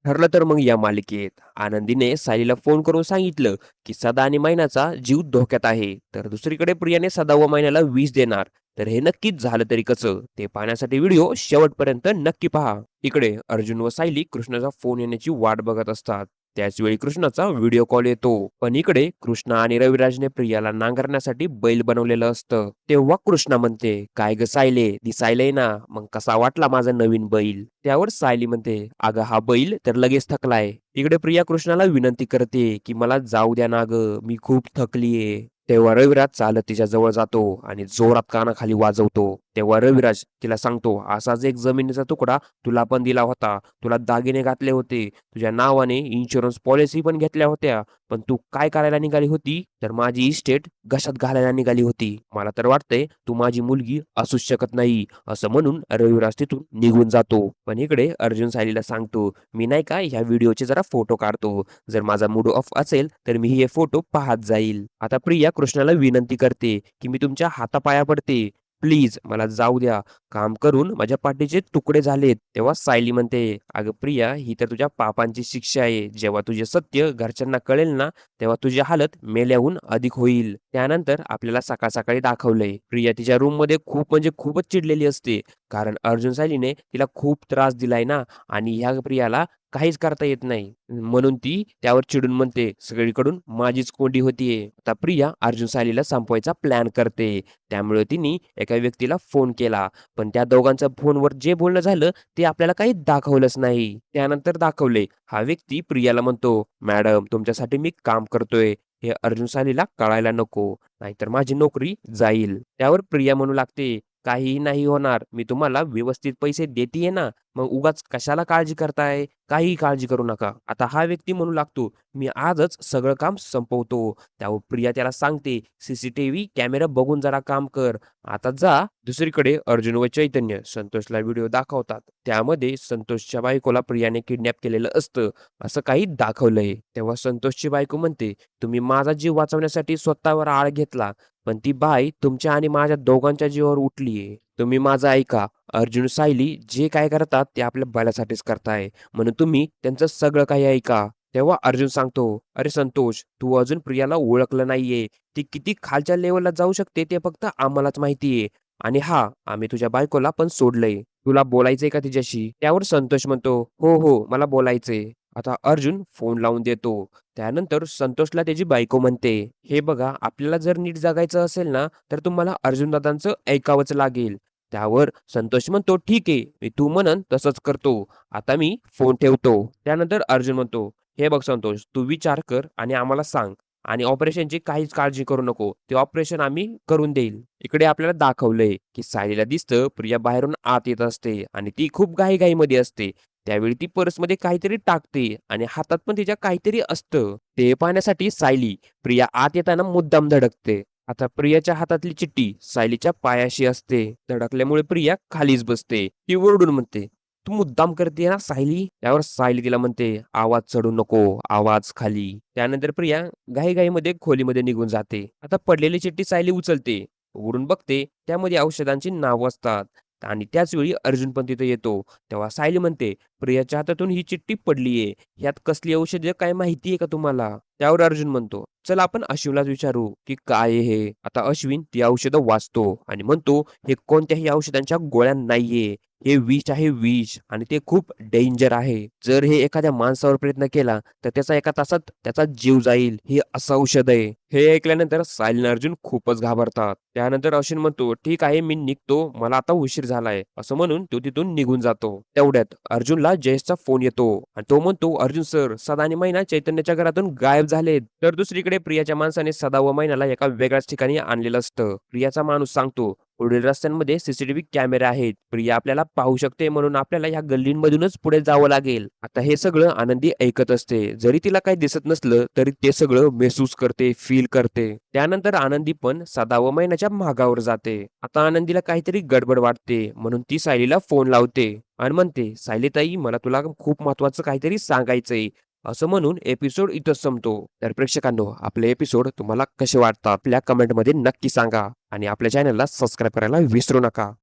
ठरलं तर मग या मालिकेत आनंदीने सायलीला फोन करून सांगितलं की सदा आणि मैनाचा जीव धोक्यात आहे. तर दुसरीकडे प्रियाने सदा व मैनाला विष देणार. तर हे नक्कीच झालं तरी कसं ते पाहण्यासाठी व्हिडिओ शेवटपर्यंत नक्की पहा. इकडे अर्जुन व सायली कृष्णाचा फोन येण्याची वाट बघत असतात. त्याच वेळी कृष्णाचा व्हिडिओ कॉल येतो. पण इकडे कृष्णा आणि रविराजने प्रियाला नांगरण्यासाठी बैल बनवलेलं असतं. तेव्हा कृष्णा म्हणते, "काय ग सायले, दिसायलंय ना, मग कसा वाटला माझा नवीन बैल?" त्यावर सायली म्हणते, "अगं हा बैल तर लगेच थकलाय." इकडे प्रिया कृष्णाला विनंती करते, की "मला जाऊ द्या ना गं, मी खूप थकलीये." तेव्हा रविराज चालत तिच्या जवळ जातो आणि जोरात कानाखाली वाजवतो. तेव्हा रविराज तिला सांगतो, "असाच एक जमिनीचा तुकडा तुला पण दिला होता. तुला दागिने घातले होते. तुझ्या नावाने इन्शुरन्स पॉलिसी पण घेतल्या होत्या. पण तू काय करायला निघाली होती? तर माझी इस्टेट घशात घालायला निघाली होती. मला तर वाटतंय तू माझी मुलगी असूच शकत नाही." असं म्हणून रविराज तिथून निघून जातो. पण इकडे अर्जुन सायलीला सांगतो, "मी नाही का ह्या व्हिडिओचे जरा फोटो काढतो. जर माझा मूड ऑफ असेल तर मी हे फोटो पाहत जाईल." आता प्रिया कृष्णाला विनंती करते, की "मी तुमच्या हातापाया पडते. प्लीज मला जाऊ द्या. काम करून माझ्या पाठीचे तुकडे झालेत." तेव्हा सायली म्हणते, "अगं प्रिया, ही तर तुझ्या पापांची शिक्षा आहे. जेव्हा तुझे सत्य घरच्यांना कळेल ना, तेव्हा तुझी हालत मेल्याहून अधिक होईल." त्यानंतर आपल्याला सकाळ-सकाळी दाखवलंय, प्रिया तिच्या रूममध्ये खूप म्हणजे खूपच चिडलेली असते. कारण अर्जुन सायलीने तिला खूप त्रास दिलाय ना आणि ह्या प्रियाला काहीच करता येत नाही. म्हणून ती त्यावर चिडून म्हणते, "सगळीकडून माझीच कोंडी होतीये." आता प्रिया अर्जुन सायलीला संपवायचा प्लॅन करते. त्यामुळे तिने एका व्यक्तीला फोन केला. पण त्या दोघांचं फोनवर जे बोलणं झालं ते आपल्याला काही दाखवलंच नाही. त्यानंतर दाखवले, हा व्यक्ती प्रियाला म्हणतो, "मॅडम तुमच्यासाठी मी काम करतोय. हे अर्जुन सायलीला कळायला नको, नाहीतर माझी नोकरी जाईल." त्यावर प्रिया म्हणू लागते, "काहीही नाही होणार. मी तुम्हाला व्यवस्थित पैसे देतीये ना, मग उगाच कशाला काळजी करताय? काहीही काळजी करू नका." आता हा व्यक्ती म्हणू लागतो, "मी आजच सगळं काम संपवतो." त्यावर प्रिया त्याला सांगते, "सीसीटीव्ही कॅमेरा बघून जरा काम कर. आता जा." दुसरीकडे अर्जुन व चैतन्य संतोषला व्हिडिओ दाखवतात. त्यामध्ये संतोषच्या बायकोला प्रियाने किडनॅप केलेलं असतं, असं काही दाखवलंय. तेव्हा संतोषची बायको म्हणते, "तुम्ही माझा जीव वाचवण्यासाठी स्वतःवर आळ घेतला, पण ती बाई तुमच्या आणि माझ्या दोघांच्या जीवावर उठलीये. तुम्ही माझं ऐका. अर्जुन, सायली जे काय करतात ते आपल्या भल्यासाठीच करताय. म्हणून तुम्ही त्यांचं सगळं काही ऐका." तेव्हा अर्जुन सांगतो, "अरे संतोष, तू अजून प्रियाला ओळखलं नाहीये. ती किती खालच्या लेव्हलला जाऊ शकते ते फक्त आम्हालाच माहिती आहे. आणि हां, आम्ही तुझ्या बायकोला पण सोडलंय. तुला बोलायचंय का तिच्याशी?" त्यावर संतोष म्हणतो, "हो, हो, मला बोलायचंय." आता अर्जुन फोन लावून देतो. त्यानंतर संतोषला त्याची बायको म्हणते, "हे बघा, आपल्याला जर नीट जगायचं असेल ना, तर तुम्हाला अर्जुनदादांचं ऐकावंच लागेल." त्यावर संतोष म्हणतो, "ठीक आहे, मी तू म्हणन तसंच करतो. आता मी फोन ठेवतो." त्यानंतर अर्जुन म्हणतो, "हे बघ संतोष, तू विचार कर आणि आम्हाला सांग. आणि ऑपरेशनची काहीच काळजी करू नको. ते ऑपरेशन आम्ही करून देईल." इकडे आपल्याला दाखवलंय, की सायलीला दिसतं प्रिया बाहेरून आत येत असते आणि ती खूप घाईघाईमध्ये असते. त्यावेळी ती पर्समध्ये काहीतरी टाकते आणि हातात पण तिच्या काहीतरी असतं. ते पाहण्यासाठी सायली प्रिया आत येताना मुद्दाम धडकते. आता प्रियाच्या हातातली चिठ्ठी सायलीच्या पायाशी असते. धडकल्यामुळे प्रिया खालीच बसते. ती ओरडून म्हणते, "तू मुद्दाम करते ना सायली?" त्यावर सायली तिला म्हणते, "आवाज चढू नको, आवाज खाली." त्यानंतर प्रिया घाईघाईमध्ये खोलीमध्ये निघून जाते. आता पडलेली चिठ्ठी सायली उचलते. उघडून बघते, त्यामध्ये औषधांची नावं असतात आणि त्याच वेळी अर्जुन पण तिथे येतो. तेव्हा सायली म्हणते, "प्रियाच्या हातातून ही चिठ्ठी पडलीये. ह्यात कसली औषधं काय माहिती आहे का तुम्हाला?" त्यावर अर्जुन म्हणतो, "चल आपण अश्विनलाच विचारू, की काय आहे हे?" आता अश्विन ती औषधं वाचतो आणि म्हणतो, "हे कोणत्याही औषधांच्या गोळ्या नाहीये. हे विष आहे विष आणि ते खूप डेंजर आहे. जर हे एखाद्या माणसावर प्रयत्न केला तर त्याचा एका तासात त्याचा जीव जाईल. हे असं औषध आहे." हे ऐकल्यानंतर सायली आणि अर्जुन खूपच घाबरतात. त्यानंतर अश्विन म्हणतो, "ठीक आहे, मी निघतो. मला आता उशीर झालाय." असं म्हणून तो तिथून निघून जातो. तेवढ्यात अर्जुनला जयेशचा फोन येतो आणि तो म्हणतो, "अर्जुन सर, सदा आणि मैना चैतन्याच्या घरातून गायब झालेत." तर दुसरीकडे प्रियाच्या माणसाने सदा व मैनाला एका वेगळ्याच ठिकाणी आणलेलं असतं. प्रियाचा माणूस सांगतो, "पुढील रस्त्यांमध्ये सीसीटीव्ही कॅमेरे आहेत. प्रिया आपल्याला पाहू शकते म्हणून आपल्याला ह्या गल्लींमधूनच पुढे जावं लागेल." आता हे सगळं आनंदी ऐकत असते. जरी तिला काही दिसत नसलं तरी ते सगळं महसूस करते, फील करते. त्यानंतर आनंदी पण सदा व मैनाच्या मागावर जाते. आता आनंदीला काहीतरी गडबड वाटते म्हणून ती सायलीला फोन लावते आणि म्हणते, "सायलीताई, मला तुला खूप महत्वाचं काहीतरी सांगायचंय." असं म्हणून एपिसोड इथंच संपतो. तर प्रेक्षकांनो, आपले एपिसोड तुम्हाला कसे वाटतात आपल्या कमेंटमध्ये नक्की सांगा आणि आपल्या चॅनलला सबस्क्राईब करायला विसरू नका.